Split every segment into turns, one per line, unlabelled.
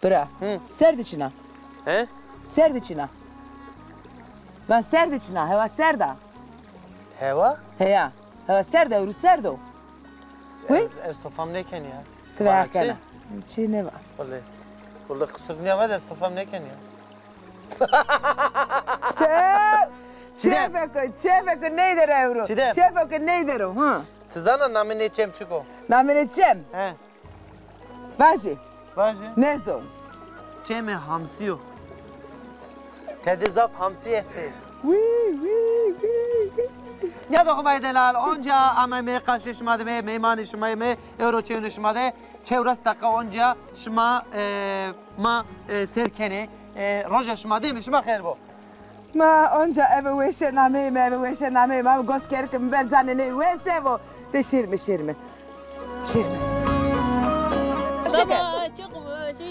Bıra. Serdiçina.
He?
Serdiçina. Ben serdiçina. Heva serda.
Heva?
Heya. Heva serda. Uru serdo.
Estofam neken ya?
Tveakana. Çi ne var?
Vallahi. Burada kısık ne var da estofam neken ya?
Çefek neydir evru?
Çiğdem.
Çefek neydir o? Ha?
Tızana namı ne çem çıko?
Naminetçem.
He.
Vaji.
Vaji.
Ne son?
Çeme hamsiyo. Tedizaf hamsi este. Ya da kumayı delal. Onca amame karşılaşmadı mı? Meymanı şumayı mı? Euro çevini şumadı. Çevresi dakika onca şuma ma serkeni. Roja şuma değil mi? Şuma khair bu.
Ma onca eve veşe nameyim eve veşe nameyim. Ama goskerkim ben zanneni veşe bu. De şirmi. Şirmi.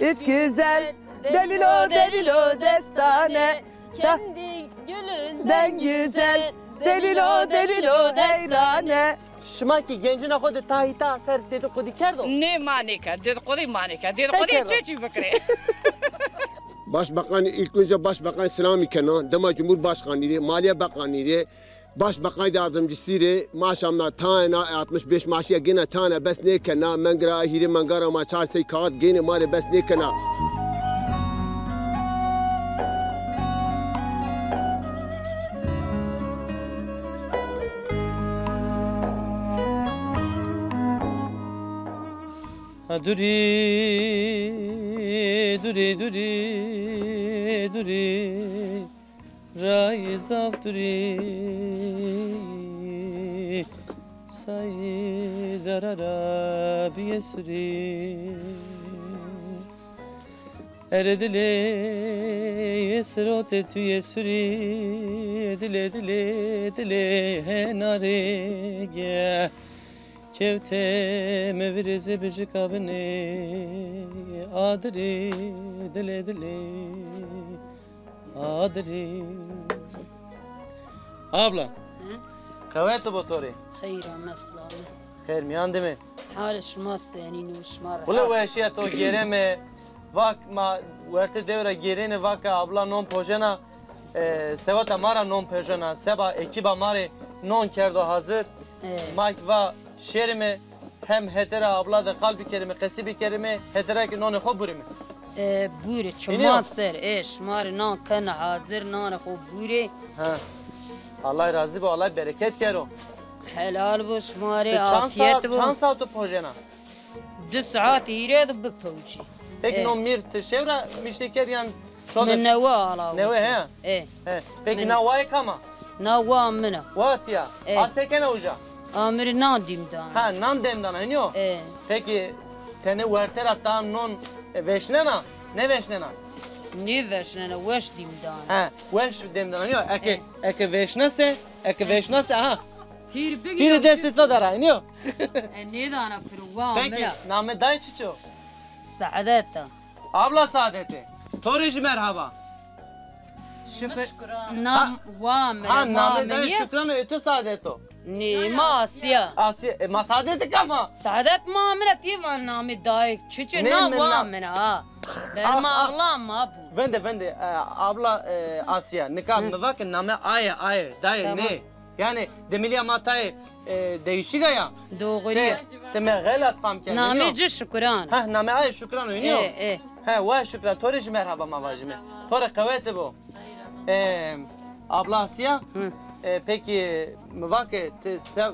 Hiç güzel. Delilo destane.
Kendi gülünden güzel. Delilo
eyrane.
Şuma ki gencine kodu tahita ser dedikodu kerdo.
Ne manika? Dedikodu manika. Dedikodu çeçi bakre.
Başbakan ilk önce Başbakan Selami Kenan, Dema Cumhurbaşkanıydı, Maliye Bakanıydı, Başbakan Yardımcısıydı. Maşamlar tane 65 maaşıya gene tane bes ne kena, mengara hiri mengara ma çarşı kağıt gene mare bes ne kena.
Duri Rais of Duri Say darara biyesuri Eredile yesrote tu yesuri Dile henare ge Kevte mevrize bıcık abine Adri dile Adri Abla Kavayet botori
خير مسلامة
Khair miyan deme
حال شماس يعني نوشمار
Ula bu eşya to gereme Vak ma verte devre gerene vaka abla non pojena Sevata mara non pojena Seba ekiba mare non kerdo hazır Mak va şerime hem hetera abla da kalbi kerime kesibi kerime hetera ki non xo burime
بوري شماستر شمار نان كان حاضر نان خو بوري
Ha Allah razı bu Allah bereket kero
حلال بو شماري عافيت بو
Çan saat pojena
2 ساعات يريد ببوجي
Peki non mir tşevra mişteker yan
من نوا على
Neve he
ايه
Peki na vay kama
نوا منه
What ya Aseke ne uca
امر نان ديم دان
Ha nan demdana henyo
ايه
Peki tene vertera tan non veşnena ne veşnena
نيفش انا واش ديم دان
Ha veş demdana henyo eke veşnase ha
تير بيجي
Tiri destetla dara henyo
ني دانا فروان
Peki
منه
name dayı çiço
سعادتا
Abla saadeti Toriş merhaba
نام وامر
Ha
ما
name dayı
منيه
şükran ötü saadeto
ني ما اسيا
Asya ma saadeti kama
سعادت ما منه تيفا نامي دايك تشيش
Ne
نام
من
وامر ها برما اغلام ما بو
Vende abla Asya nikah mevak name ay dayı
Tamam.
ne yani demiliya matay değişik ya
دوغري
teme galat fam kendi
نامي جي شكران
ha name ay şükran oynuyor
ايه ايه
ha ve şükran toriş merhaba mavajime tori kavete bu abla Asya
Hı.
peki mevak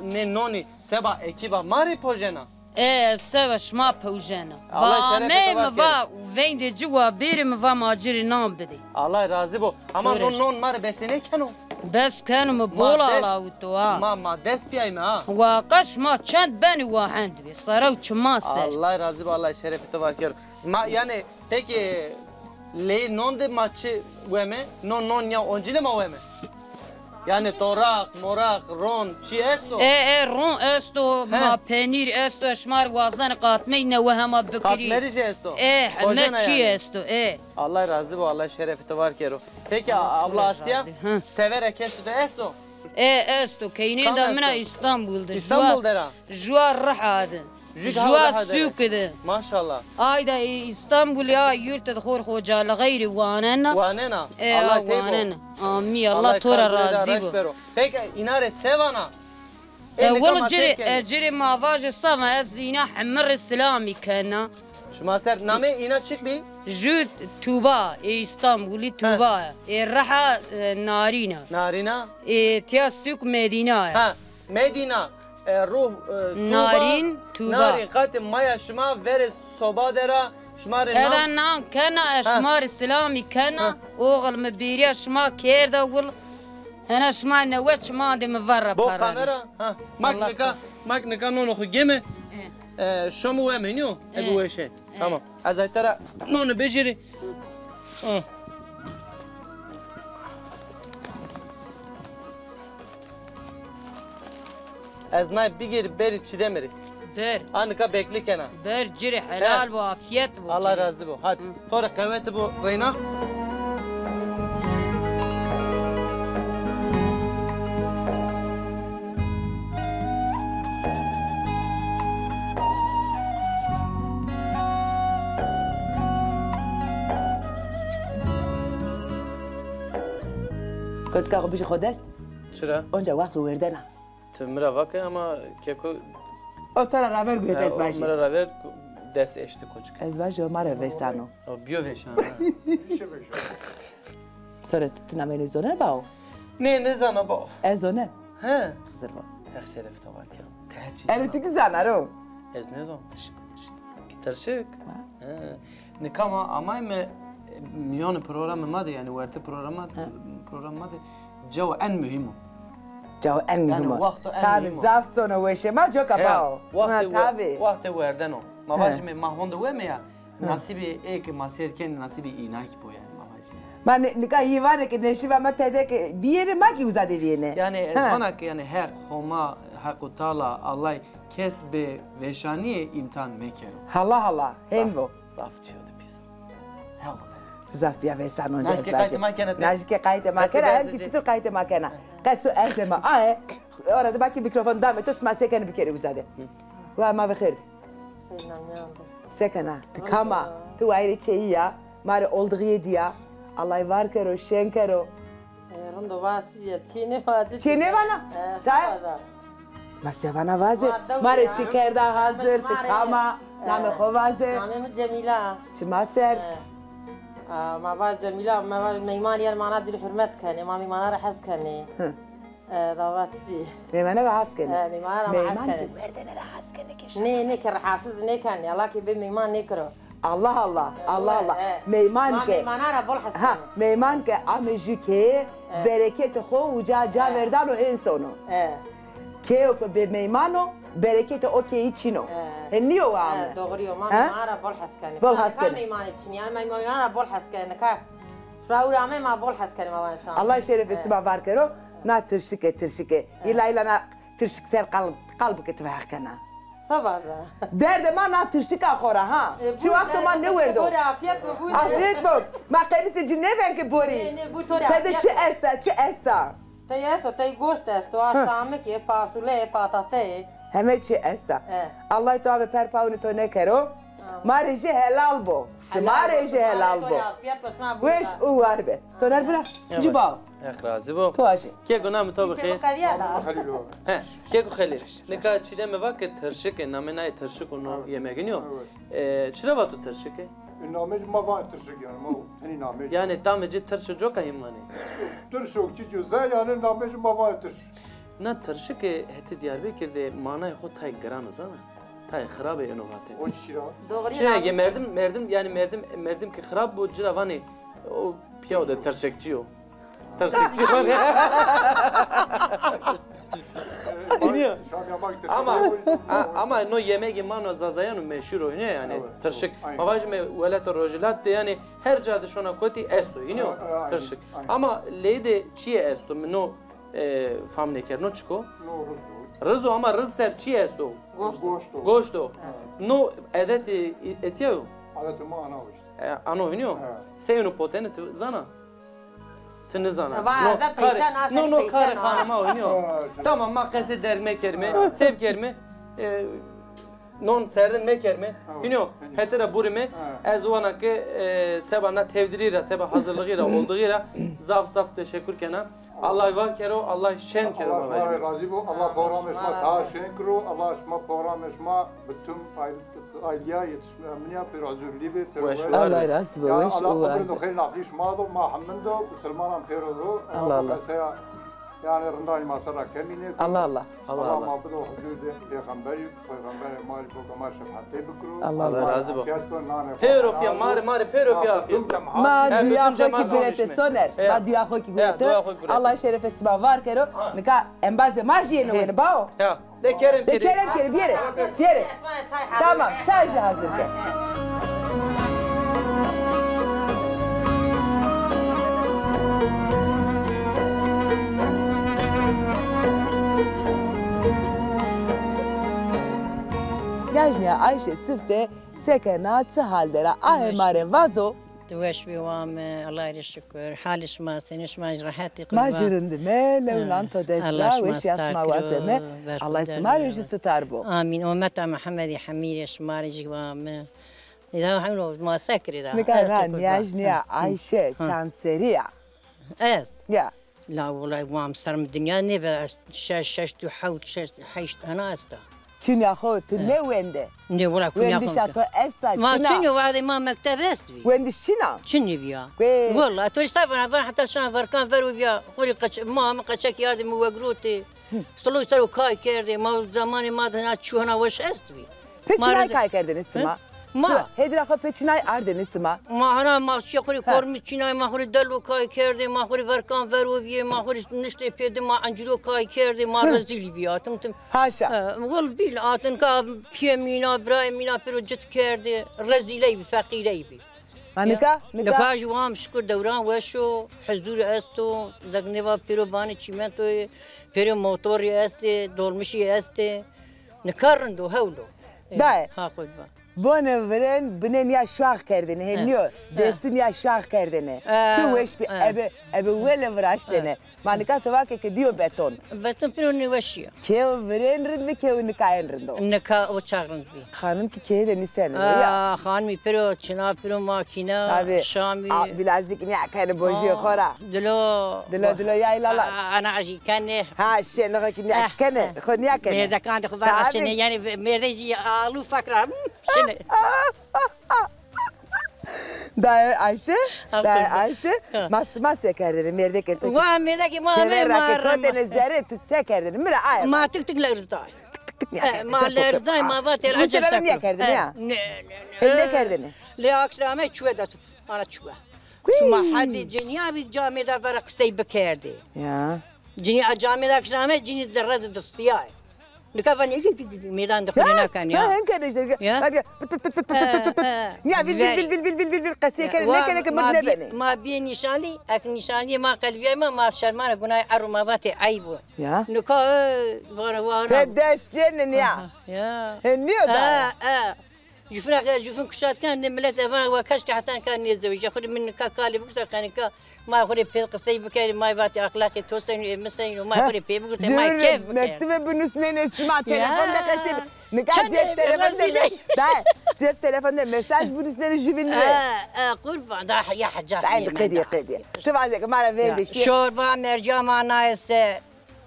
ne noni seba ekiba mari pojena
ايه سواش ما بوجانا
الله يشرفك
مي
وبارك
مفا وين دي جوا بيري مفا ماجري نام بدي
Allah razı bu ama
Toriş.
non mari besene keno
بس كانوا مبولا
ما
على
دس-
وتوا
ma des piyayım ha
وقش ما كان بني واحد بي صاروا تشماستر
Allah razı bu Allah şerefete var ki. Yani peki le non de maçı veme non ya oncile ma veme. Yani torak, morak, ron, çi esto.
ايه ايه رون استو ما بنير استو شمار وازن قاتمين وهما بكري
Katmerici esto.
ايه
Hojena
حمد شي
yani.
استو ايه
Allah razı bu Allah şerefete var ki. Peki abla Asya
razı. Hı.
tevere kesto de esto.
ايه استو كاينين
كم
دا منا
استو؟
اسطنبول دا
İstanbul dera.
جوا الرحاد جوا سوق ده
Maşallah.
ayda İstanbul ya yurt khor khocalı gayri wanana
Vanena. Allah teybo.
wanana ami Allah tora razı bu
Peki inare sevana.
والله جري ما فاج الصما ازينا حمر السلامي كان
Şuma ser name ina çıkbi.
جود توبا اسطنبولي توبا الرحا نارينا
Narina.
تيا سوق مدينه
Ha. Medina. Ruh.
Narin, Tuba.
Narin kat maya şuma vere soba dera. Şuma
هذا
renam.
نعم كان اشمار السلامي كان اوغل مبيريا شما كيردا وقول انا شما نوت شما دي مفرب
Bu kamera. Ha. Maknika nono geme. Şomu ve menü. Bu işe. Tamam. Azaytara nono beceri. Az nay bir beri çidemeri.
بر
Anka bekli kena.
بر جري حلال وعافيت
Allah razı bu. Hadi. Tora kaveti bu Reyna.
Kızka o bir şey kodest.
Çıra.
Onca vakti verdena.
Tümüre vakı ama keko.
O tara raver guyet ezvajı.
Mıra raver des eşti koçuk.
Ezvajı o mare vesano.
O biyo veşan.
Sonra tina meni zone ba o.
Ne zana bu?
Ezone.
He.
Kızır ba.
Her şeref tavar ki. Tercih.
Eritiki zanaro.
Ez ne zon? Terşik. He. Nikama amay me milyon programı madı yani verte programı madı. Cevap en mühim.
Ciao en mühimo.
vakti en
Tabi
mühimo.
zaf sonu veşe ma joka ba o. Tabi.
Vakti verden o. Mavajme mahvonda ve me ya. Nasibi ek masirken nasibi inak bu yani mavajme.
Man nika yivane ki neşiva ma tede ki bir yeri ma ki uzade viyene.
Yani ezbanak yani her homa hakkı tala Allah kesbe veşaniye imtihan mekero.
Hala hala. Henvo.
Zafçıyordu biz. Help.
Zaf biya vesano onca
Naşke
ezvajı.
kayte makene te.
Naşke kayte makena. Hem ki titur kayte makena. Kasu ezlema. Ae. Orada baki mikrofon dame. Tu sma sekeni bir kere uzade. Wa ma ve khair. Sekena. Tkama. Tu ayrı çeyiya. Mare olduğu yediya. Allah var kero, şen kero.
Rondo vasi çine vasi.
Çene bana. Sen? Masevana vaze. Mare çikerda hazır. Tkama. Name khovaze.
Namım Cemila.
Çimaser.
ما بعد جميلة ما بعد ميمان يا المعنى دي الحرمات كان ما ميمان راح حس كان ضواتي
Memene ve haskeni.
ميمان راح حس كان
Verdene ve haskeni keşke.
ني كر حاسس ني كان يلا كي بميمان نكره
Allah Allah. Allah Allah. Meyman ke.
ميمان راح بول حس
Ha, meyman ke amejike bereket ho uca verdan o en sonu. Ke o be meymano bereket o ke içino. Niyo wa ame.
دغري ما ميمان راح بول حس كان
بول حس كان.
ميمان تشني انا ميمان راح بول حس كان كا شو رامي ما بول حس كان ما شاء
Allah şerefesi ma var kero. Na tırşike. İla na tırşik ser kalbi ke tvah kana.
صباجا
Derde ma na tırşik akora ha. Çu vakti ma ne verdo.
afiyet mi bu?
Afiyet bol. Ma kemisi cinne ben ke bori.
Ne bu tori
Tede çi esta.
Te te gosto esto aşame ki fasule patate.
Heme çi esta. Allah to ave per pauni to ne kero. Mareje helal bo. Mareje helal bo. Wesh u arbe. Sonar bura. Juba.
Ekrazı bu.
Toaje.
Ke guna mı tabi khir?
Kaliyala.
Ke ku khalil. Nika çide me vakit tırşık namena tırşık onu yemeğin yok. Çıra vatu tırşık.
نامج ما وقت ترشک yani ما تنی نامج
Yani tam ece tırşık yok ayım mani.
ترشک چی جزء yani نامج ما وقت ترش
Na tırşık heti Diyarbakır'da manay xo tay gran zana. Tay xarab inovatı.
o çira
Doğru
Çıra ge merdim ki xarab bu ciravani o piyade tırşıkçı o. Tırşıkçı var ya. Biliyor.
şam yapmak tırşık
Ama no yemeği mano zazayanı meşhur oynuyor yani
Evet,
tırşık.
aynen.
Babacım velat rojilat yani her cadı şuna koti esto yine
Aynen,
tırşık.
aynen.
Ama leyde çiğ esto no famne ker no çiko.
no
Rızo ama rız ser çiğ esto.
gosto
Goşto. No edet etiyor.
adetim ana işte
Ano oynuyor.
Evet.
Seyunu potene zana. Tını zana.
Var,
No
zaten
kare.
peysen,
No no
peysen,
kare
ha.
hanıma oynuyor.
Ha,
Tamam makası derme kerme, sev kerme. non serdin meker mi? Hino hetere buri mi? Ez wana ki seba na tevdirira, seba hazırlığıyla olduğuyla zaf zaf teşekkür kena. Allah var kero, Allah şen kero.
Allah razı bu, Allah program esma ta şen kero, Allah esma program esma bütün aileye yetişmeye bir hazırlığı bir.
Allah razı bu.
Allah kabul khayr nafiş maado ma hamdo Müslümanın perodu. Allah. Yani rındayım asara kemine.
Allah Allah.
Allah mabdu huzurda peygamberi mali programar şefate bikru.
Allah razı bu. Peropya mari peropya.
Ma dünya ki gürete soner. Ma dünya ki gürete. Allah şerefe sima var kero. Nika embaze majiye ne vene bao.
Ya. De kerem kere.
De kerem kere bir yere. Tamam çay hazır ke. Najniya Ayşe Sıfte sekenat haldera ahemare vazo.
Tuvaş bir vam Allah'a şükür. Halis ma seniş ma rahatı
kurban. Majırındı me levlan to desla ve şiyasma vaseme. Allah ismar yüzü tarbo.
Amin. Ummeta Muhammedi Hamir ismar jigvam. İlahi hamdu ma sakri da.
Nikana Najniya Ayşe Chanseriya.
Evet.
Ya.
لا والله وام صار من الدنيا نبى شاشت وحوت شاشت حيشت انا استا
كنيا خوت ne wende
ne ولا كنيا
وندي شاتو استا
ما كنيا وعد ما مكتب استوي
وندي شنا
كنيا بيا والله تو استاف انا حتى شان فركان فرو بيا خوري ما قشك ياردم وقروتي استلو سرو كاي كيردي ما زماني ما دنا شو انا وش استوي
Peçinay kay kerdiniz sima.
Ma.
Hedrafa peçinay ardeniz sima.
Ma hana ma şakuri kormi çinay ma huri delu kay kerdi ma huri verkan veru biye ma huri nişte pedi ma ancuro kay kerdi ma rezil biya tım.
Haşa.
Gol bil atın ka piyemina brayemina pero cit kerdi reziley bi fakirey bi.
Anika
nika juam şükür devran ve şu huzur esto zagneva pero bani çimento pero motori este dolmuşi este nikarndo hevlo.
Dae.
Ha koyba.
Bana veren binen ya şah kerdini heliyor. Desin ya şah kerdini. Şu veş bir ebe vele vraştene. Manika tavake ke bio beton.
Beton pero ne veşiyor.
Keo veren rid ve keo nikayen rindo.
Nika o çağırın bi.
Hanım ki keo de nisene
ya. Hanım pero çına pero makina şami.
Bilazik ne kan boji khora. Dilo ya ilala.
Ana aji kanne.
Ha şenle ki ne kanne. Khonya kanne.
Merda kan de khvar şene yani merdeji alu fakra. Şene.
Dae Ayşe, mas sekerdini merdek eto.
Wa merdek ma
Çevir raketene zerre sekerdini mira ay.
Ma tıktıklarız da. Ma lerz da ma va tel
acel sakın. Ne kerdini ya? Ne kerdini?
Le aksrame çueda tut. Ana çuva. Şuma hadi cenya bir camide varak stay bekerdi.
Ya.
Cenya camide aksrame cenya derred distiyay. Nikafan ilk meydan dökülene kan ya.
Ya henke işte. Hadi. Ya vil qasiye kan ne kan mudne beni.
Ma bi nişanli, ak nişanli ma kalbiye ma şermana günay arumavati aybu.
Ya.
Nika var.
Kedes cenin ya.
Ya.
Niye da?
جفن كشات كان ملت أفان وكاش كحتان كان يزوج ياخذ من كالي بقطع كان كا ما ياخذ في قصي بكاري ما يباتي أخلاقي توسين مثلا وما ياخذ في بقطع ما كيف
مكتوب بنسنين اسمع تلفون ده قصي نقعد جيب تلفون ده جيب تلفون ده مساج بنسنين جبين
قربان ده يا حجاج
تعال قدي طبعا زي ما أنا فين شيء
شوربة مرجع معنا است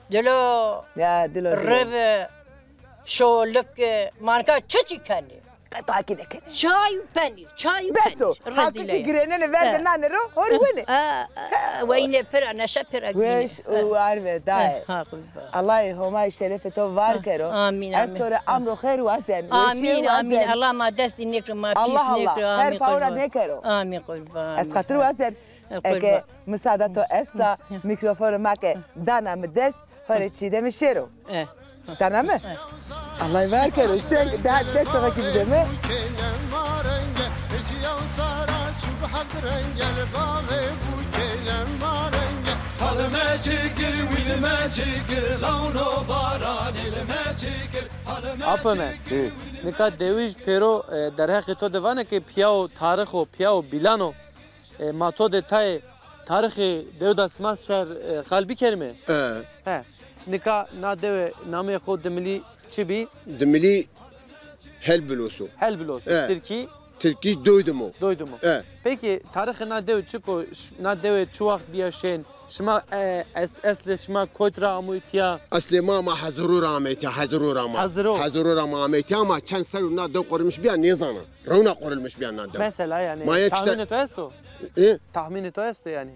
دلو
يا دلو
رب شو لك مانكا تشي كاني
قطعك كده
شاي وبانير
بسو هاكي جريننا فردنا نانرو هروينه
وين بير انا شبر
ويش وعارفه داي الله هما شرفته واركرو
امين
استر امر خير وحسن
امين امين الله ما دست نكر ما فيش نكر
امين باورا نكرو
امين قربان
اس خاطر وحسن اگه مساعدتو استا میکروفون ماکه دانا مدست هر چی دمشیرو تمام الله يبارك له الشيخ ده لسه غاكي بدمه
Apame. Nika deviş pero derhaki to devane ki piyao tarixo piyao bilano ma to detay tarixi devda smas şer kalbi kerme. He. Nika na deve name xo demili çi bi?
Demili Helbilosu.
Helbilosu.
Evet.
Türkiye.
Türkiye doydum o.
Doydum.
Evet.
Peki tarihı nadev çıko nadev çuak biyaşen şma esle şma kotra amutiya
Asli mama hazuru rahmeti hazuru rahma. Hazuru rahmeti ama çen seruna da korumuş bir ne zaman? Rona korulmuş bir anda.
mesela yani
Maya
tahmin et esto.
E?
Tahmin et esto yani.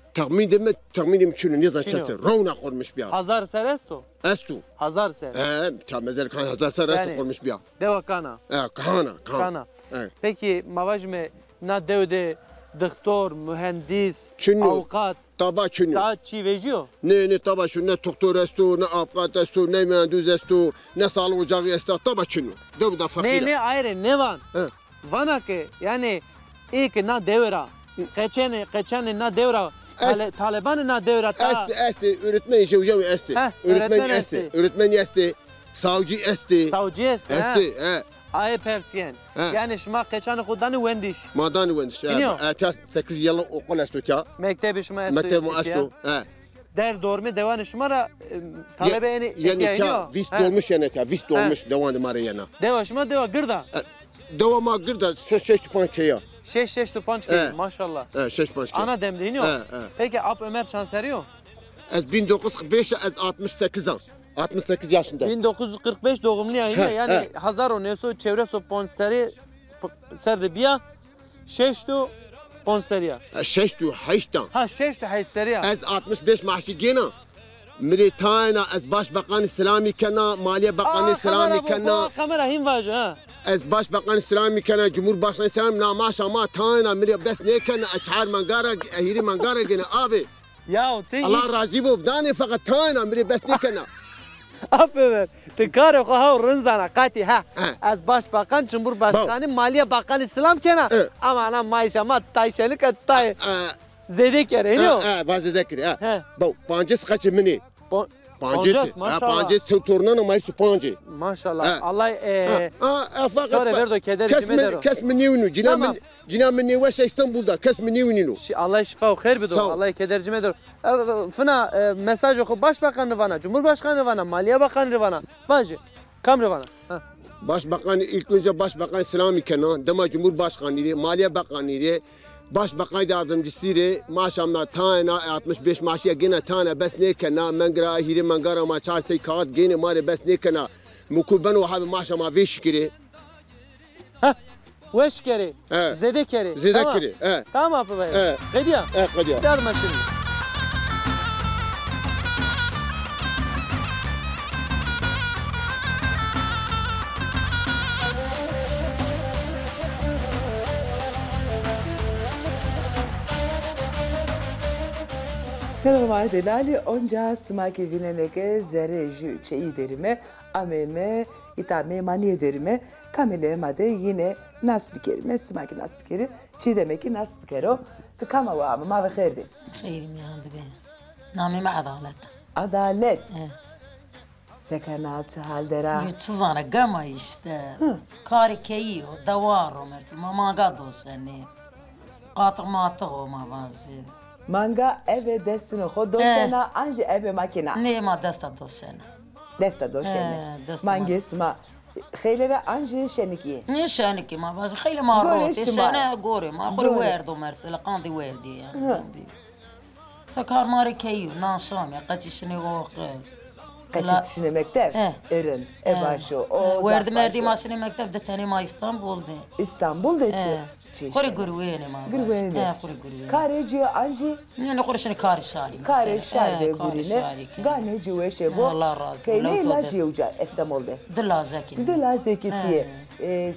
Tahminim şunu ne zaman çen ser? Rona korumuş bir.
Hazar ser esto.
Estu.
Hazar ser.
Tamezel kan hazar ser estu korumuş bir.
Deva kana.
Kana.
Peki mavajme nadevde doktor, mühendis,
Çünü.
avukat
Taba çünü.
daha çi vejiyor.
Ne taba şu ne doktor estu ne avukat estu ne mühendis estu ne sağlık ocağı estu taba çünü. Dövda
Ne
fakir.
ayrı ne van? Vana ki yani ilk na devra. Geçen na devra. Taliban na devra ta.
Esti öğretmen işi hocam esti. Öğretmen esti. Savcı esti.
Savcı esti.
Esti.
Ay persiyen. Yani şma geçen kudanı vendiş.
Madan vendiş. Ata 8 yıl okul estu ya.
Mektebi şma estu.
Mektep estu.
Der dorme devan şmara talebe
yani ya vist olmuş yani ya vist olmuş devan mara yana.
Deva şma deva gırda.
Deva gırda 6 pança ya.
6 tupanç ki maşallah.
6 pança.
Ana demde iniyor. Peki Ap Ömer Çanseriyor?
Az 1945 az 68 an. 68 yaşında.
1945 doğumlu yani Hazaro Neso çevre so ponseri serde biya 6 ponseriya. 6 hayseriya.
Az 65 maaşı gene. Miritana az başbakan İslami kana, Maliye Bakanı İslami kana.
Kamera him vaje ha.
Az başbakan İslami kana, Cumhurbaşkanı İslami na maşa ma tana miri bes ne kana açar mangara ahiri mangara gene abi.
Ya te
Allah razı bu dani fakat tana miri bes ne kana.
Aferin. Tekrar o ha rınzana kati ha. Az başbakan Cumhurbaşkanı Maliye Bakanı İslam kana. Ama ana maşa ma tayşelik atay. Zede kere iniyor.
Bazı zekri ha. Bu pancıs kaçı mini.
Pancıs maşallah.
Pancıs tornana maysu pancı.
Maşallah. Allah
fakat
sonra verdo keder kime dero.
Kes minivnu cina minni ve İstanbul'da kes minivnu.
Allah şifa ve hayır bido. Allah kedercime dero. Fına mesaj oku başbakanı vana, Cumhurbaşkanı vana, Maliye Bakanı vana. Bacı. Kamre vana.
Başbakan ilk önce Başbakan İslami kana, dema Cumhurbaşkanı, Maliye Bakanı, Başbakan yardımcısıydı. Maşallah tane 65 maaşıya gene tane bes ne kana mangara hiri mangara ma çarşı kağıt gene mare bes ne kana mukuben o abi maşallah ve şükri.
Veş kere. Zede kere.
Zede kere.
Tamam abi bey. Gediya.
Gediya.
Yardım şimdi.
Merhaba Delali, onca smaki vineneke zere jü çeyi derime, ameme, itame maniye derime, kamile made yine nasbikerime, smaki nasbikeri, çi demek ki nasbikero, tıkama var mı, ma ve khairdi.
Khairim yandı be. Namime adalet.
Adalet. Sekanat haldera.
Yutuzana gama işte. Kari keyi o, davar o mesela, mamaga doseni. Qatık matık o mavazı.
Manga eve destino ho dosena anje eve makina.
Ne ma desta dosena.
Desta dosena. Mangesma. Khaylere anje şeniki.
Ne şeniki ma baz khayla ma roti sene gore ma khori werdo mesela qandi werdi yani. Sakar mari keyu nan şam ya qaçışını o
Kaçışını mektep. Erin. Ebaşo.
Werdi merdi maşını mektep de tani ma İstanbul'da.
İstanbul'da
خوري قرويني ما
قرويني
خوري قرويني
كاريجي انجي
يعني خورشني كاري شاري
كاري شاري قرينه غاني جويشه بو
الله رازق
كيني لا جيوجا استمولده
دلا زكي
دلا زكيتي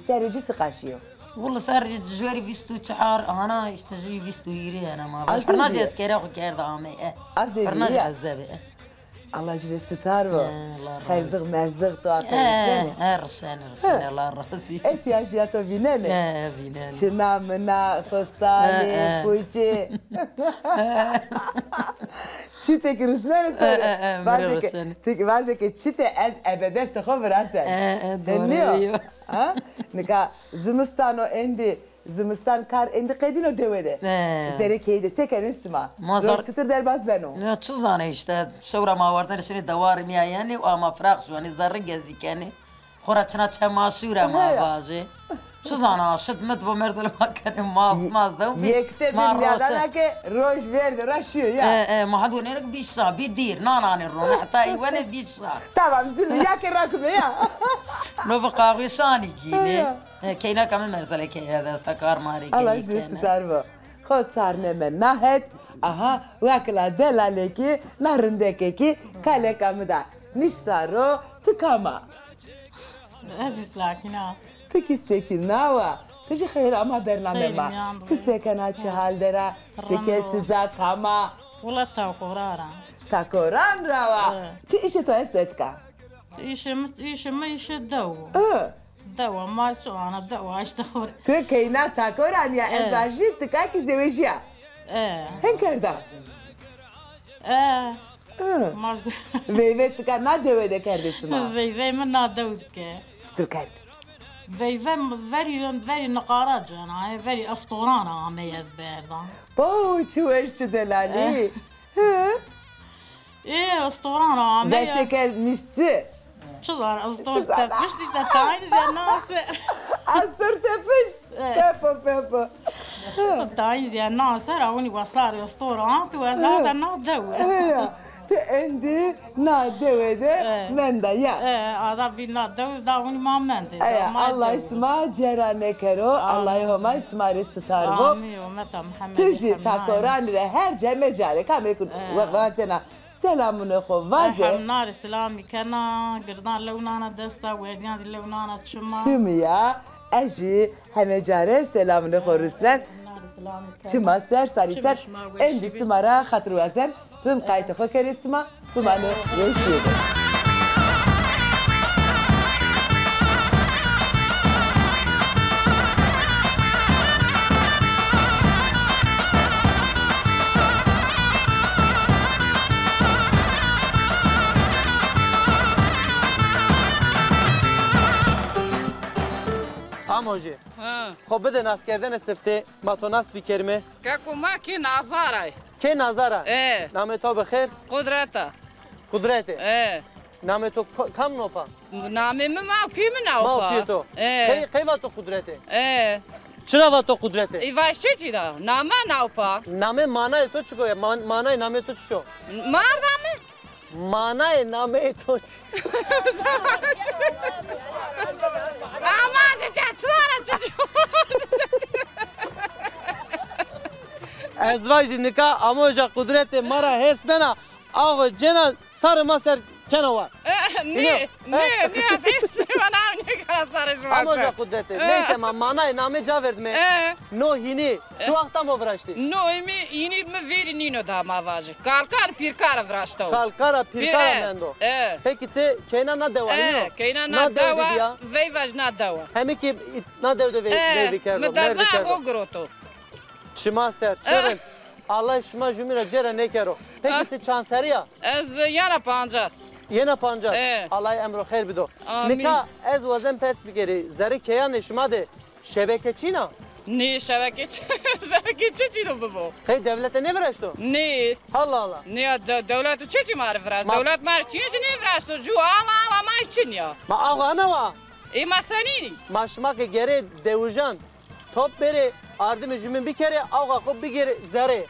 سارجي سقاشيو
والله صار جواري فيستو شعار انا استجي فيستو يري انا ما برنامج اسكيرا خو كير دامي برنامج عزابي
الله جل ستار و خيزق مرزق تو اتنسني
رشان الله راسي
احتياجات فينانه
فينانه
شنا منا فستاني كويتشي çite kiruslar bazı ki çite ez ebedeste xovrasen
doğru
ha nika zımstan o endi zımstan kar endi qedino devede zerekeyde sekerin sima röksütür derbaz beno
ya çuzane işte şura ma vardan şimdi davar mi yani ama fraq şu an zarrı gezik yani
خورا چنا چه ماسوره ما بازی چه زانا شد مت با مرزل ما کنیم ماز دو
یکته بیمیادانه که روش ورد راشیو یا
ما حدو نیرک 20 سال بیدیر نانانی رو حتی ایوانه 20 سال
تمام زلو یا که راکمه یا
نو بقاوی سانی گینه کینا کم مرزل که دستا کار ماری
الله جست سر با خود سر نمه نهد aha wakla delaleki narındeki kale kamda niştaro tıkama
aziz sakina
tıki sekinava tiji khayr ama bername ma tsekana çhaldera tike siza kama
wala takorara
takoran rawa çi işe to esetka
işe daw dawa ma su ana dawa ashtakhur
tkayna takoran ya ezajit tkaki zewejia هن کرده؟
ماز
ویوه تکا ندویده کرده سما
ویوه من ندوید که
چطور کرد؟
ویوه وری نقاره جانا وری اسطورانه آمیز بردن
با چوش چه دلالی
اسطورانه آمیز
بسه کرد نیشتی
چه دار اسطور تفش دیشتا تاینز یا ناسه
اسطور تفش تفا تفا
تاینز یا ناسه راونی وصار اسطوران تو از هذا نادوه
تندی نادوه من ده یا
هذا بی نادوه داونی ما من ده
الله اسما جرانه کرو الله هم اسما رستار بو تجی تاکوران ره هر جمع جاره کمی کن وقتنا سلامونه خو واضح
نار سلامی کنا گردان لونانا دستا وردیان لونانا چما
چمیا اجی همه جاره سلامونه خو رسلن چما سر سری سر اندی سمارا خطر وزن رن قایت خو کریسما بمانه روشیده
آموزی. خب بده ناس کردن سفته ما تو ناس بیکرمه.
که ما کی نظاره.
کی نظاره؟ نام تو بخیر؟
قدرته.
قدرته. نام تو کم نوپا؟
نام ما کی نوپا؟
ما کی تو؟ کی وقت تو قدرته؟ چرا وقت تو قدرته؟
ای واش چی دا؟ نام نوپا.
نام مانای تو چیکو؟ مانای نام تو چیشو؟
مردمه؟
مانای نام تو چی؟
Amazı çatlara çocuğum.
ازواج نکاح اموجا قدرت مرا هرس بنا آقا جنا سر ما سر کنوا
نه هرس بنا نکاح سرش ما
اموجا قدرت neyse ما مانای نامه جا ورد می نو هینی چو وقتا ما براشتی
نو می هینی می ویری نینو دا ما واجه کالکار پیرکار براشتو
کالکار پیرکار مندو peki te keyna na deva ino
keyna na deva vey vaj na deva
hemi ki na devde vey kerdo
metaza ho groto
çima ser çevin Allah şuma jumira cera ne kero peki te chanseriya
ez yana pancas
yena pancas Allah emro khair bido nika ez wazan pers bigeri zari keyan şuma de şebekçina
Ne şebeke çi do bu?
Hey devlete ne vraşto?
Ne?
Allah Allah.
Ne devlet çi mar vraş? Devlet mar çi ne vraşto? Ju ama için ya.
Ma ağana va.
Masanini.
Maşma ke gere devujan. Top bere ardım jümin bir kere ağa ko bir kere zare.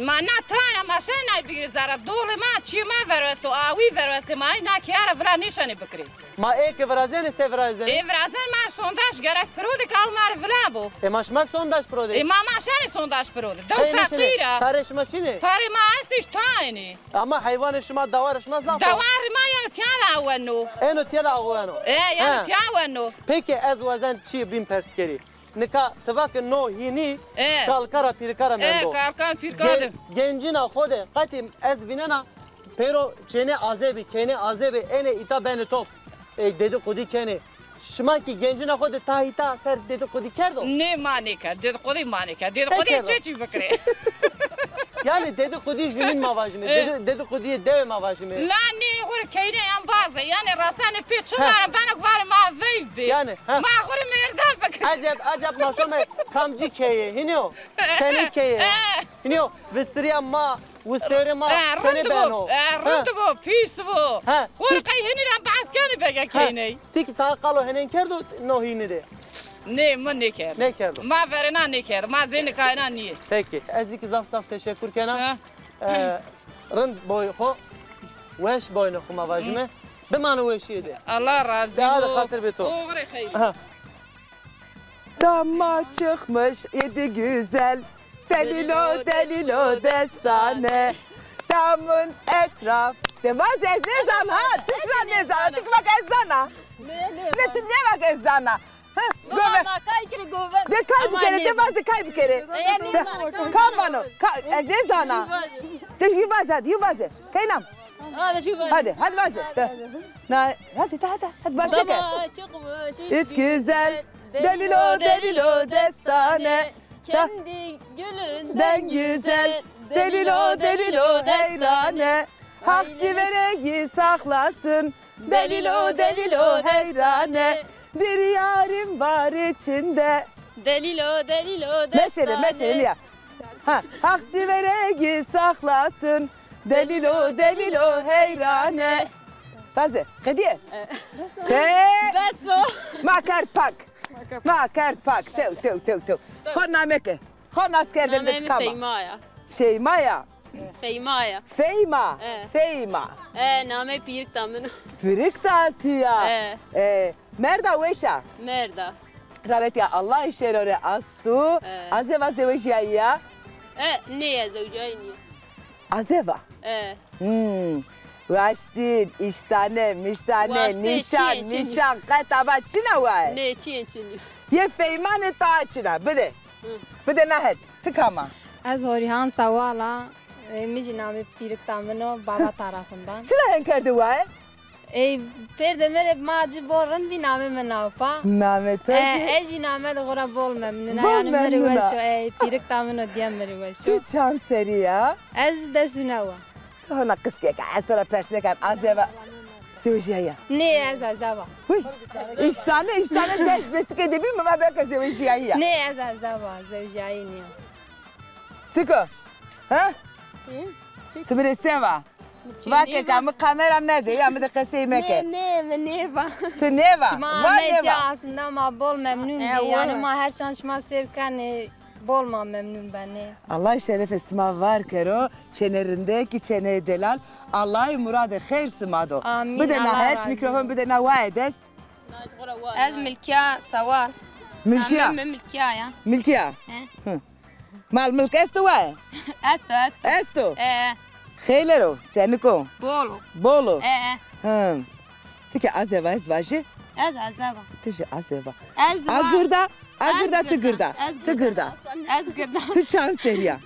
Ma na tana maşina bir zara dole ma çi ma vrasto avi vrasto ma na kara vra nişani bikri.
Ma ek vrazene se vrazene.
Vrazen mar sondaj gerek prode kal mar vlabo.
Maşmak sondaj prode.
Ma maşani sondaj prode. Do fakira.
Tarış maşine.
Tare ma astiş tani.
Ama hayvan şuma davar şuma zaten.
Davar ma ya tiala wano.
Eno tiala awano.
Ya tiala.
Peki ez wazan çi bin perskeri. Nika tıvak no hini kalkara pirkara mendo.
Kalkara pirkara.
Gencina xode qatim ez vinana pero çene azebi kene azebi ene ita beni top. Dedi kodi kene. Şma ki gencina xode tahita ser dedi kodi kerdo.
Ne mani kar dedi kodi mani kar dedi kodi çeçi bakre.
Yani dedikodu jülün mavajımı. Dedikoduyu deve mavajımı.
لا ني غور كيني ام بازي يعني راساني بيتشوار بانك وار ما فيبي
Yani
ما غور مردان بك
acep maşame kamcı keye. Hiniyo. Seni keye. Hiniyo. Vistiriya ma. Vistiri ma. Seni ben o.
رندبو بيسبو غور قي هني ام بعسكاني بقى كيني
Tik takalo henen kerdo no hinide.
ني من نكر
Ne kerdo?
ما فرنا نكر ما زين كاينا ني
Peki. Ezik zaf teşekkür kena. Rınd boy ho. Weş boynu xuma vajme. Bemanı weşiydi.
الله راضي
Daha da hatır beto.
غور خير
Dama çıkmış idi güzel. Delilo delilo destane. Damın etraf. Demaz ne zaman ha? Tuşla ne zaman? Tık bak ezana. Ne tut ne bak ezana? Göbe. De kay bir kere, de bazı kay bir kere. Kam bana. Ne sana? De yuvaz hadi yuvaz. Kaynam. Hadi vaz. Hadi başla. Hiç güzel. Delilo delilo destane.
Kendi gülünden
güzel. Delilo delilo heyrane. Haksi vereyi saklasın. Delilo delilo heyrane. Bir yarim var içinde.
Delilo delilo destane.
Meşeli ya. Haksi vereyi saklasın. Delilo delilo heyrane. Bazı hediye.
Beso.
Makar pak. Tev. Kon nameke. Kon askerden de kama.
Feyma'ya.
Şeymaya.
Feyma'ya.
Feyma.
Name pirik tamını.
Pirik tatiya. Merda veşa.
Merda.
Rabet ya Allah işerore astu. Azeva zevejaya.
Neye zevcayni?
Azeva. Vaştin, iştane, miştane, nişan, kataba çina var.
Ne çin.
Ye feymane ta çina. Bide nahet. Tıkama.
از هوریان سوالا میجی نامی پیرک تامنو بابا tarafından.
Çina henkerdi var?
Perde mere maci borun bir name menapa.
Name tabi.
Eji name de gora bol memnuna. Yani mere veşo pirik tameno diye mere veşo.
Tu çan seri ya.
Ez de sunava.
Ona kıske ka asra persne kan azeva. Sevişiya.
Ne ez azava.
İştane de beske de bir mi var belki sevişiya.
Ne ez azava sevişiya niye.
Sıkı. Ha? Tu bire seva. Bak ki kameram nerede? Ya mı da kasayı meke?
Ne va.
Tu ne va?
Va ne va? Aslında ma bol memnun değil. Yani ma her şansıma serkan bol ma memnun beni.
Allah şeref esma var kero. Çenerindeki çene delal. Allah muradı hayır smado.
Amin.
Bide nahet mikrofon bide na vaedest.
Ez milkiya saval.
Milkiya.
Milkiya ya.
Milkiya. Mal milk esto va? Esto. Xeylero, seniko. Bolo. Tike azeva ezvajı.
Ez azava.
Tije azeva.
Ez
Agırda tıgırda.
Ez gırda.
Tu çan seriya.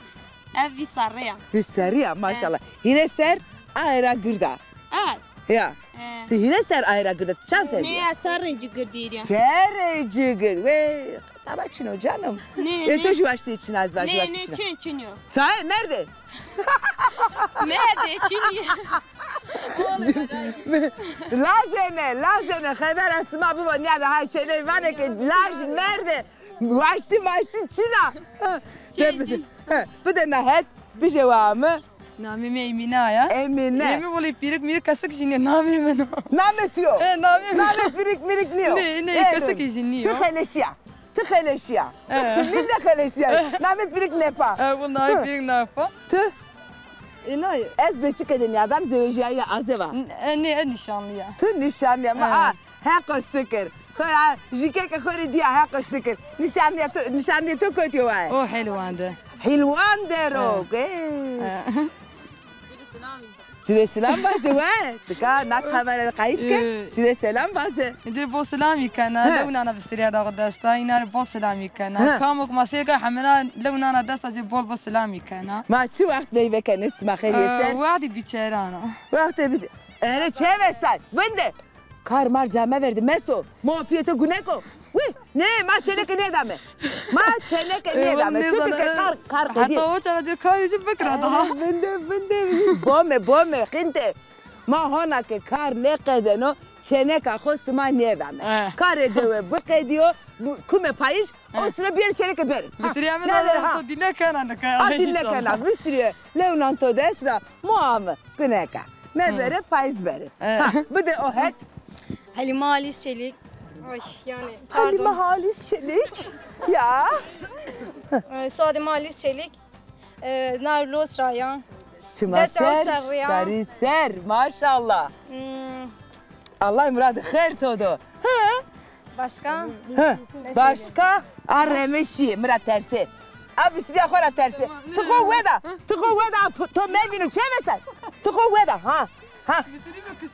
Ez visarya.
Visariya maşallah. Hire ser ayra gırda.
Evet.
Ya. Tu hire ser ayra gırda. Çan seriya.
Neye sarıncı gırdiriyor?
Sereci gır. Ve tabaçın o canım.
Ne?
Tu juvashti için azvajı.
Ne çiniyor?
Sahi nerede?
Nerede çiniyor?
Lazene haber asma bu ne da hay çene var ki laj nerede? Vaşti çina. Bu da nahet bir cevabı.
Namim Emine ya.
Emine.
Emi böyle pirik mirik kasık jiniyor. Namim Emine.
Namet yok. Namet pirik niyor.
Ne kasık jiniyor.
Tıkeleşiya. Ne tıkeleşiya? Namet pirik nepa.
Bu namet pirik nepa.
Tı. Ez beçik edin ya adam zevciya azeva.
Ne nişanlı ya.
Tı nişanlı ama hako sıkır. Koya jike ke khori dia hako sıkır. Nişanlı to kötü var.
O helvanda.
Hilwan dero. Cire selam bazı var. Tıka nak kamera kayıt ke. Cire selam bazı.
Dir bol selam kana. لو انا بشتري هذا دستا ينار بول سلامي kana. كامك مسيقة حمنا لو انا دستا بول بول سلامي kana.
ما شو وقت بيبي كان اسمه خير
وعدي بيتشارانا.
وقت بيتش. أنا çevirsen. Vende. Kar mar cama verdi. Meso. Muhabbete güneko. Uy. Ne ma çenek ne deme. Ma çenek ne deme. Çünkü kar kodi.
Hatta o çamaşır karıcı fikra daha.
Bende. Bome. Hinte. Ma hona ke kar ne kadeno. Çenek akos ma ne deme. Kar ediyor. Bu ediyor. Kume payış. O sıra bir çenek verin.
Bistiriye mi da to dinle kana ka.
Dinle kana. Bistiriye. Leonanto desra. Muam. Güneka. Ne verir? Faiz verir. Bu da o het.
Halime Halis Çelik. Ay yani
Halime Halis Çelik. Ya.
Suadime Halis Çelik. Narlos Raya.
Çımaser. Sariser. Maşallah. Allah muradı khair todo.
Başka?
Başka? Arremeşi. Murat tersi. Abi siriya khora tersi. Tıkı veda. To mevinu çevesen. Tıkı veda. Ha.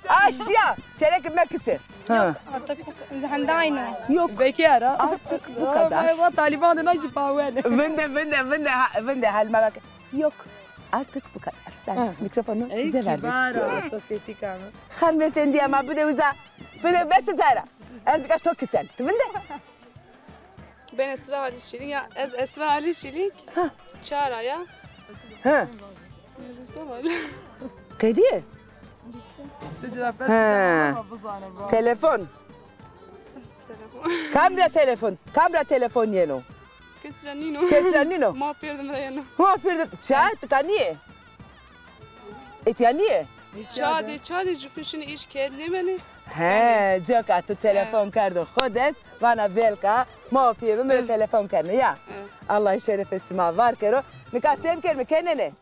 Aşya. Çeyrek mekisi.
Yok artık zhendayno.
Yok.
Bekar ha.
Artık bu kadar.
Ama Taliban da nasıl pavene.
Vende halime bak. Yok. Artık bu kadar. Ben mikrofonu size vermek istiyorum.
Sosyetika mı?
Hanımefendi ama bu da uza. Bu da besi tara. Ezga toki sen. Vende.
Ben Esra Halis Çelik. Ya Esra Halis Çelik. Çağra ya.
Ha. Kediye. Telefon. Kamera telefon yeno. Kesranino.
Ma perdim rayano.
Ma perdim. Çat kaniye. Etiyaniye.
Çade jufuşunu iş kendine beni.
He, çok atı telefon kardı. Xodes bana belka ma perdim telefon kardı ya. Allah şeref esma var kero. Nikasem kerme kendine.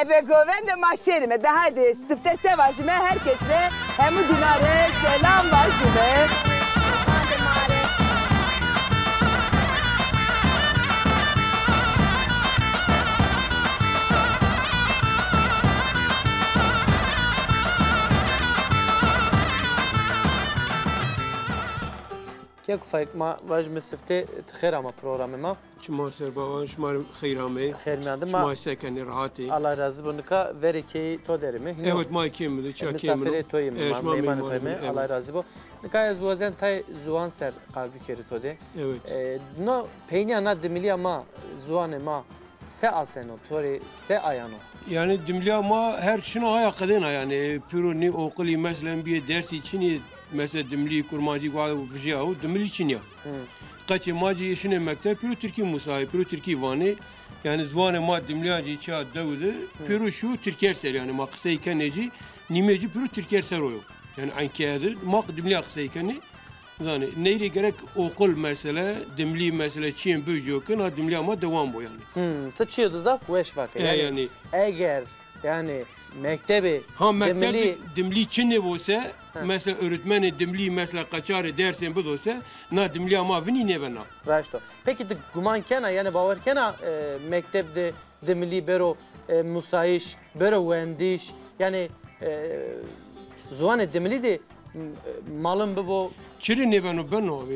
Ebe govende maşerime daha de sıfte sevajime herkese hem dinare selam vajime.
Kek fayk ma vajme sıfte txer ama programıma.
شما سرباوان شما خیرامه
خیر میاندم
شما سکن راحتی
Allah razı bunka veri ki to derimi.
Evet ma kim bilir çak kim
misafiri toyim ma meyman toyim Allah razı bu. Nikaya zuazen tay zuan ser kalbi keri to de.
Evet.
No peyni na demili ama zuane ma se aseno tori se ayano.
Yani dimliya ma her şuna aya kadına yani püruni okuli mesela bir ders için mesela dimli kurmancı var bu şey o dimli için ya. Kaçı macı işine mektep pürü Türkiye musayı pürü Türkiye vani yani zvanı ma dimliyacı çağ davulu pürü şu Türkiye ser yani ma kısayı keneci nimeci pürü Türkiye ser oyu. Yani ankedir ma dimliya kısayı keni yani neyri gerek okul mesela dimli mesela Çin büyücü ha dimliya ama devam bu yani.
Tıçıyordu zaf veş vak
yani
eğer yani mektebi
dimli Çin'de olsa mesela öğretmeni dimli mesela kaçarı dersin bu olsa na dimli ama vini ne bana.
Raşto. Peki de guman kena yani bavar kena mektepde dimli bero musayiş bero vendiş yani zuane dimli de malum bu
çiri ne bano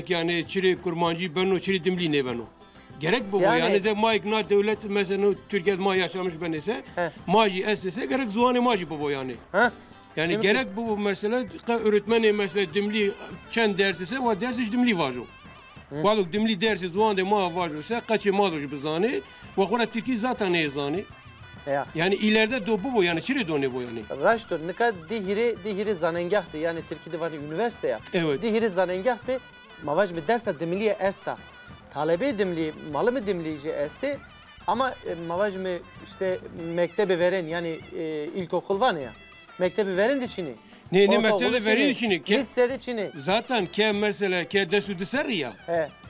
yani çiri kurmancı bano çiri dimli ne bano. Gerek bu yani de ma ikna devlet mesela Türkiye'de ma yaşamış ben ise maji estese gerek zuane maji bu yani. Yani şimdi gerek bu mesela öğretmeni mesela dimli çen ders ise o ders hiç dimli var o. Balık dimli dersi zuane ma var ise kaçı ma da bizani ve kora Türkiye zaten ne zani. Yani ileride de bu yani çiri donu bu yani.
Raştor ne kadar dihiri zanengahtı yani Türkiye'de var üniversite ya.
Evet.
Dihiri zanengahtı mavaj mı derse dimliye esta. Talebe dimli, malı mı dimlici esti ama mavaj mı işte mektebi veren yani ilkokul var ya. Mektebi veren de Çin'i.
Ne mektebi veren Çin'i?
Lisede Çin'i.
Zaten ke mesela ke desu deseri ya.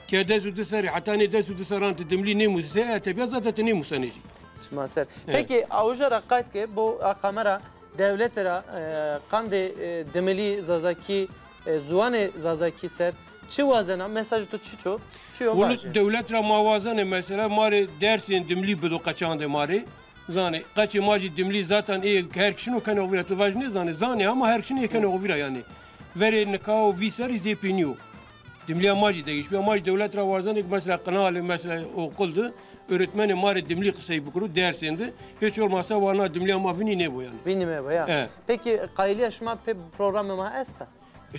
Ke desu deseri hatta ne desu deserant dimli ne musese tabi zaten ne musanici.
Çmaser. Peki avujara kayıt ki bu kamera devletlere kandi demeli zazaki zuane zazaki ser çi vazena mesaj tu çiço çiyo
var. Bunu devletlere mavazene mesela mari dersin dimli budu kaçandı mari. Zani kaçı maci dimli zaten her kişinin kanı ovira tu vajne zani ama her kişinin kanı ovira yani. Veri nekao visar izepiniyor. Dimli maci değiş bir maci devletlere vazene mesela kanalı mesela okuldu. Öğretmeni mari dimli kısayı bukuru dersindi. Hiç olmazsa bana dimli ama vini ne bu yani.
Vini ne bu ya. Peki kayılı yaşama programı ma esta?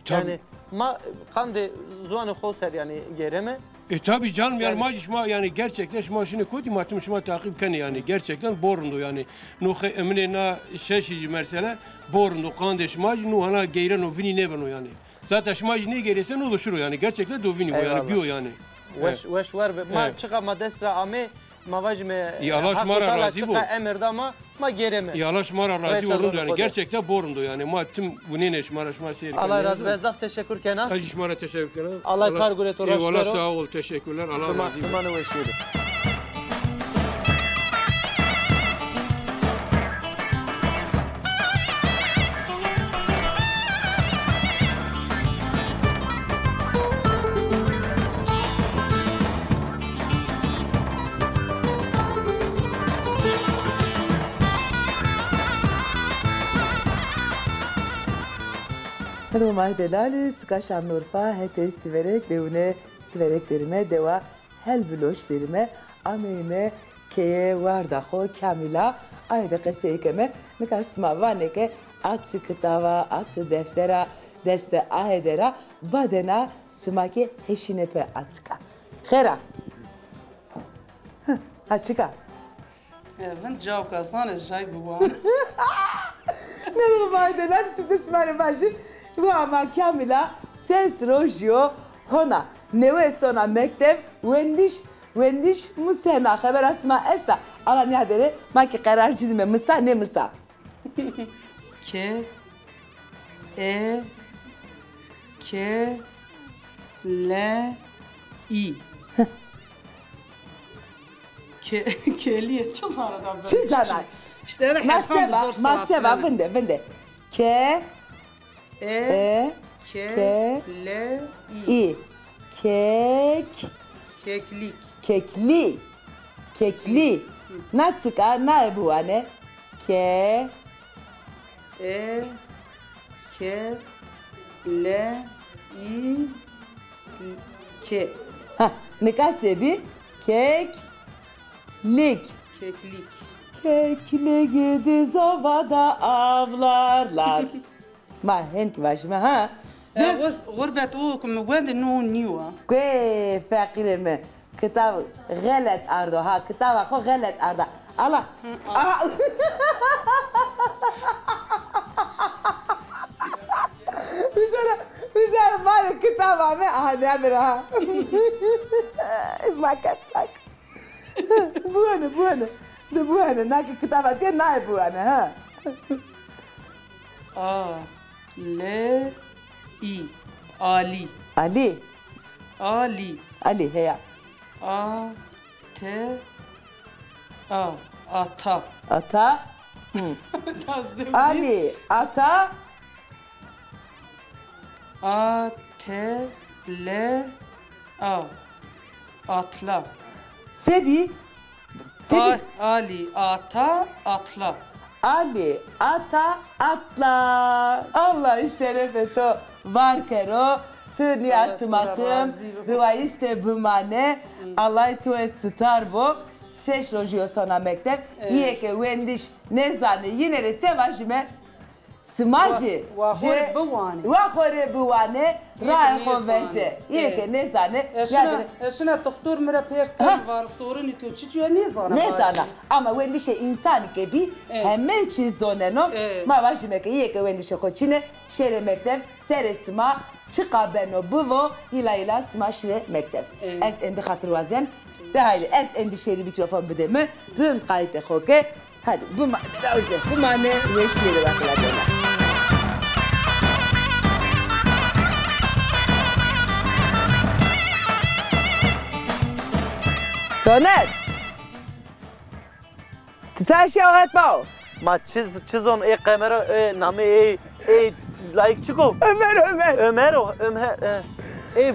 Yani ma kandı zuanı khoser yani gereme.
Tabii canım yani macişma yani gerçekten şma şimdi koydu matım şma takip kani yani gerçekten borundu yani nuhe emine na şeşici mesela borundu kandeş mac nu hana geyren o vini ne beno yani zaten şma ne geresen oluşur yani gerçekten do vini o yani bio yani
weş var ma çıka ma destra ame ma vajme
Allah şmara razı bu
emirda ma gereme
Allah şmara razı olundu yani gerçekten borundu yani ma tüm bunu ne şmara seyir
Allah razı bezdaf teşekkür kenar
Hacı şmara teşekkür kenar
Allah kar guret uğraştırır
eyvallah sağ ol teşekkürler Allah razı olsun
Dumanı veşiyor
هذا ما دلالي سكاش عم نورفا هتي سيفرك دونه سيفرك درمه دوا هل بلوش درمه اميمه كي واردا خو كاملا ايدا قصه كما نكاسما وانك ات كتابا ات دفترا دست اهدرا بدنا سماكي هشينه په اتكا خيرا اتكا
من جاو كاسان الجاي بوان
نظر ما دلالي تسمعني ماشي وما كاملا سنس روجيو هنا نوي سونا مكتب وندش مسنا خبر اسمع استا على نهدره ما كي قرار جدي من مسا نمسا
ك ا ك ل اي كليه چه زاره
چه زاره
işte öyle harfan biz zor
ما سبا بنده ك
K L I
kekli naçıka ne bu anne K
L I K
ha ne kasebi keklik gidi zovada avlarlar ما هنك باش ما ها
غربة أوكم وين نون نيوة
كيف فاقر ما كتاب غلط أرضه ها كتاب أخو غلط أرضه الله وزارة مالك كتاب ما نعملها ما كتبك بوانا ناكي كتاباتين ناي بوانا ها
I Ali
هي
Ata
Ali Ata
Atla
Sebi
Ali Ata Atla
Ali Ata Atla Allah şerefet o var kero tırniyat tımatım rivayiste bümane Allah tu estar bu şeş rojiyo sona mektep yeke wendiş ne zane yine de sevajime smaji وخوره بوانه راه خوزه یکی نزانه
اشنا دکتر مرا پیرس کار سورونی تو چی
نزانه اما وندیش انسان که بی همه چیز زونه نو ما واشی مکه یکی وندیش خوچینه شهر مکتب سرسما چیکا بنو بو ایلا سما شهر مکتب از اند خاطر وزن ده haydi از اند شهری میکروفون بده من رن قایت خوکه hadi bu ne veşleri bakılacak. Soner. Tsaşi ağat bao.
Ma çizon kamera namı like çıko. Ömer.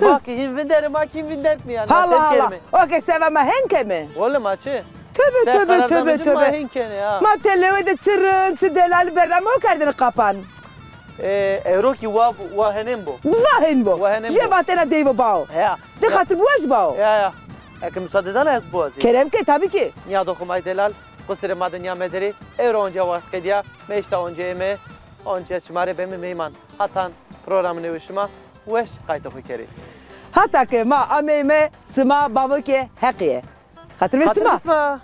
Bak kim vinder ma kim vindert mi yani?
Allah. Okey sevama henke mi?
Oğlum maçı.
Tövbe. Ma televede çırın çidelal berra mı kardın kapan?
Eroki wahenem bu.
Wahen bu. Jevatena devo bao.
Ya.
De khatır buaj bao.
Ya. Ekim müsaaden az bu azı.
Kerem ki tabii ki.
Ya dokumay delal. Kusire madenya mederi. Evro onca vakit diya. Meşta onca eme. Onca çmare bemi meyman. Hatan programı nevişma weş qayta xukeri.
Hatta ki ma ameyme sima bavke heqiye. Hatır mı sima?